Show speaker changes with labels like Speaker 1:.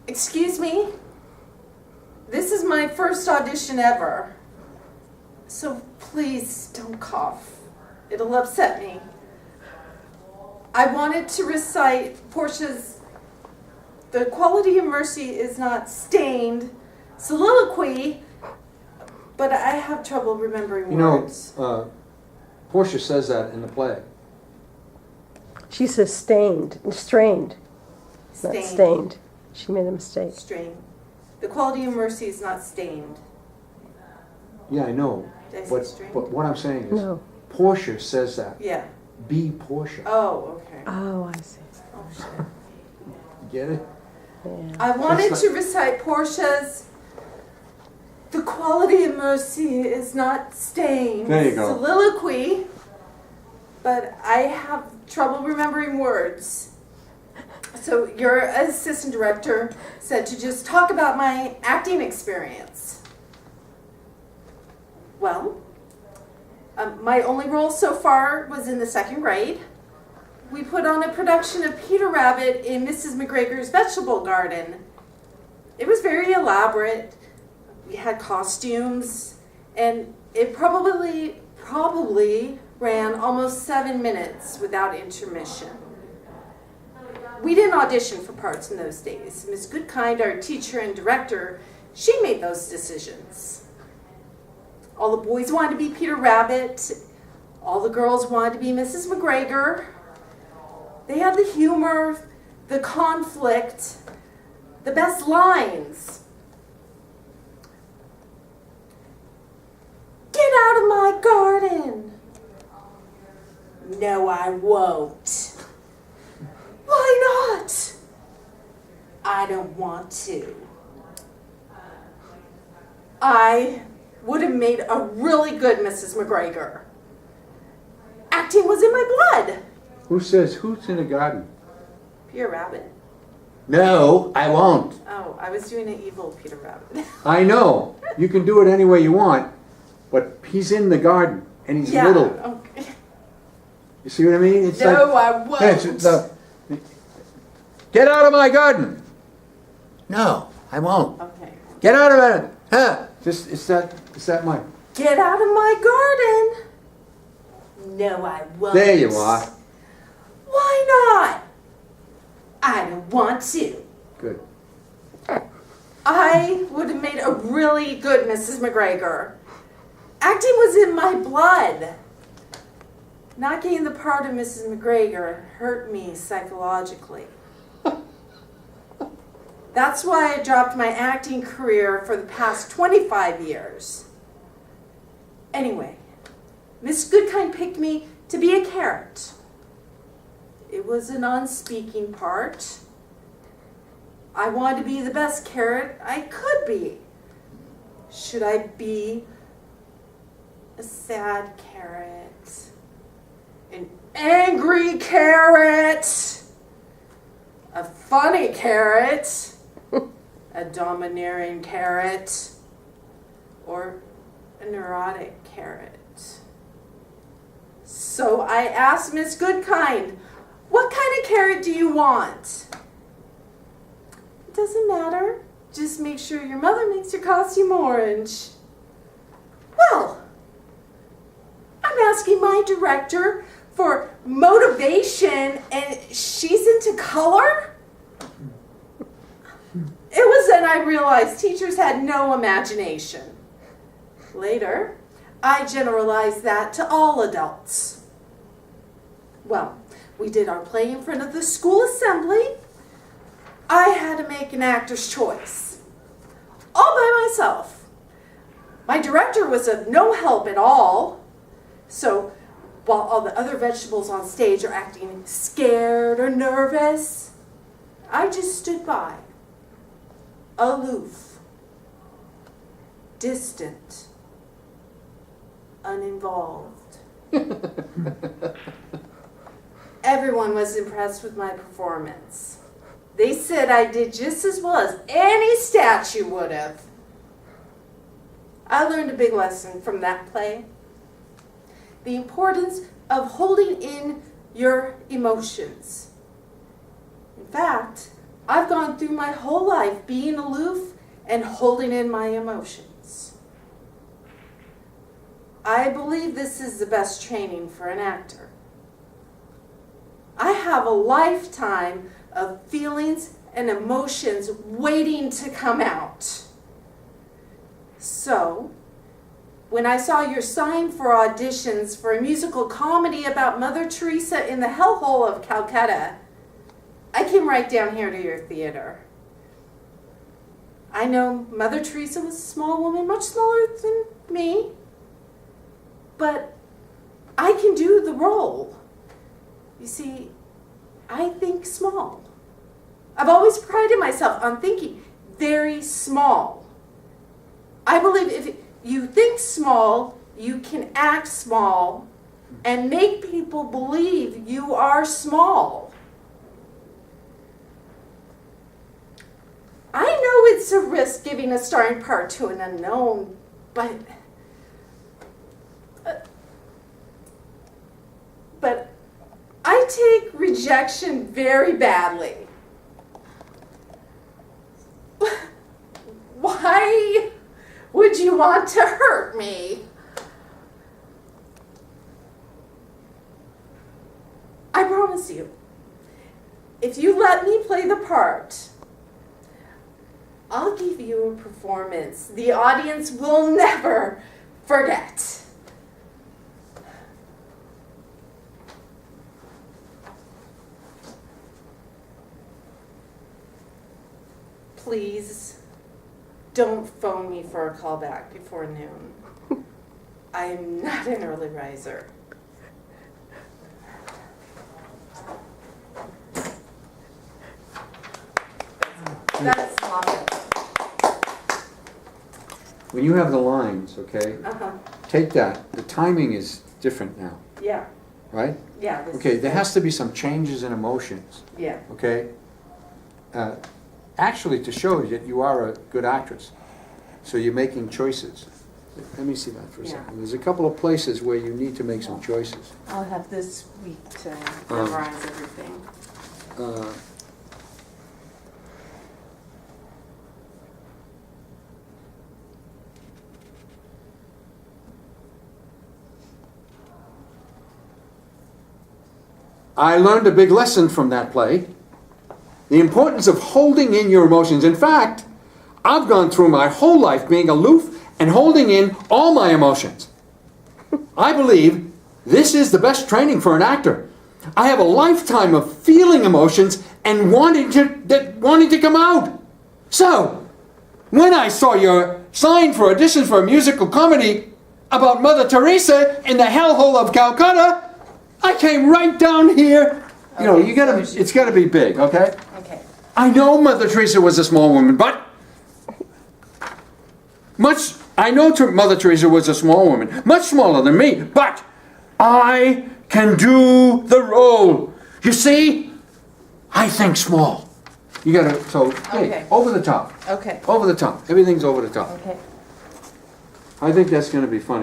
Speaker 1: Excuse me? This is my first audition ever. So please don't cough. It'll upset me. I wanted to recite Portia's "The Quality of Mercy is Not Stained" soliloquy, but I have trouble remembering words.
Speaker 2: Portia says that in the play.
Speaker 3: She says strained, not stained. She made a mistake.
Speaker 1: Strained. The quality of mercy is not stained.
Speaker 2: Yeah, I know.
Speaker 1: Did I say
Speaker 2: But
Speaker 1: strained?
Speaker 2: what I'm saying is,
Speaker 3: No.
Speaker 2: Portia says that.
Speaker 1: Yeah.
Speaker 2: Be Portia.
Speaker 1: Oh, okay.
Speaker 3: Oh, I see.
Speaker 1: Oh, shit.
Speaker 2: Get it?
Speaker 3: Yeah.
Speaker 1: I wanted to recite Portia's "The Quality of Mercy is Not Stained"
Speaker 2: There you go.
Speaker 1: soliloquy, but I have trouble remembering words. So your assistant director said to just talk about my acting experience. Well, my only role so far was in the 2nd grade. We put on a production of Peter Rabbit in Mrs. McGregor's vegetable garden. It was very elaborate. We had costumes, and it probably ran almost 7 minutes without intermission. We didn't audition for parts in those days. Miss Goodkind, our teacher and director, she made those decisions. All the boys wanted to be Peter Rabbit. All the girls wanted to be Mrs. McGregor. They had the humor, the conflict, the best lines. "Get out of my garden." "No, I won't." "Why not?" "I don't want to." I would have made a really good Mrs. McGregor. Acting was in my blood.
Speaker 2: Who says who's in the garden?
Speaker 1: Peter Rabbit.
Speaker 2: No, I won't.
Speaker 1: Oh, I was doing an evil Peter Rabbit.
Speaker 2: I know. You can do it any way you want, but he's in the garden and he's
Speaker 1: Yeah,
Speaker 2: little.
Speaker 1: okay.
Speaker 2: You see what I mean? It's
Speaker 1: No,
Speaker 2: like,
Speaker 1: I won't.
Speaker 2: it's get out of my garden. No, I won't.
Speaker 1: Okay.
Speaker 2: Get out of it. Huh. Just it's that much.
Speaker 1: Get out of my garden. No, I won't.
Speaker 2: There you are.
Speaker 1: Why not? I don't want to.
Speaker 2: Good.
Speaker 1: I would have made a really good Mrs. McGregor. Acting was in my blood. Not getting the part of Mrs. McGregor hurt me psychologically. That's why I dropped my acting career for the past 25 years. Anyway, Miss Goodkind picked me to be a carrot. It was a non-speaking part. I wanted to be the best carrot I could be. Should I be a sad carrot? An angry carrot? A funny carrot? A domineering carrot? Or a neurotic carrot? So I asked Miss Goodkind, "What kind of carrot do you want?" "It doesn't matter. Just make sure your mother makes your costume orange." Well, I'm asking my director for motivation and she's into color? It was then I realized teachers had no imagination. Later, I generalized that to all adults. Well, we did our play in front of the school assembly. I had to make an actor's choice, all by myself. My director was of no help at all. So while all the other vegetables on stage are acting scared or nervous, I just stood by, aloof, distant, uninvolved. Everyone was impressed with my performance. They said I did just as well as any statue would have. I learned a big lesson from that play. The importance of holding in your emotions. In fact, I've gone through my whole life being aloof and holding in my emotions. I believe this is the best training for an actor. I have a lifetime of feelings and emotions waiting to come out. So, when I saw your sign for auditions for a musical comedy about Mother Teresa in the hellhole of Calcutta, I came right down here to your theater. I know Mother Teresa was a small woman, much smaller than me, but I can do the role. You see, I think small. I've always prided myself on thinking very small. I believe if you think small, you can act small and make people believe you are small. I know it's a risk giving a starring part to an unknown, but I take rejection very badly. Why would you want to hurt me? I promise you, if you let me play the part, I'll give you a performance the audience will never forget. Please don't phone me for a call back before noon. I am not an early riser. That's awesome.
Speaker 2: When you have the lines, okay,
Speaker 1: Uh-huh.
Speaker 2: take that. The timing is different now,
Speaker 1: Yeah.
Speaker 2: right?
Speaker 1: Yeah. This
Speaker 2: Okay,
Speaker 1: is
Speaker 2: there
Speaker 1: good.
Speaker 2: has to be some changes in emotions,
Speaker 1: Yeah.
Speaker 2: okay? Actually, to show that you are a good actress. So you're making choices. Let me see that for a
Speaker 1: Yeah.
Speaker 2: second. There's a couple of places where you need to make some choices.
Speaker 1: I'll have this week to memorize everything.
Speaker 2: Uh, I learned a big lesson from that play. The importance of holding in your emotions. In fact, I've gone through my whole life being aloof and holding in all my emotions. I believe this is the best training for an actor. I have a lifetime of feeling emotions and wanting to come out. So, when I saw your sign for auditions for a musical comedy about Mother Teresa in the hellhole of Calcutta, I came right down here. You know,
Speaker 1: Okay,
Speaker 2: you gotta,
Speaker 1: so
Speaker 2: it's gotta be big, okay?
Speaker 1: Okay.
Speaker 2: I know Mother Teresa was a small woman, but I know Mother Teresa was a small woman, much smaller than me, but I can do the role. You see? I think small. You gotta, so, hey,
Speaker 1: Okay.
Speaker 2: over the top.
Speaker 1: Okay.
Speaker 2: Over the top. Everything's over the top.
Speaker 1: Okay.
Speaker 2: I think that's gonna be funny.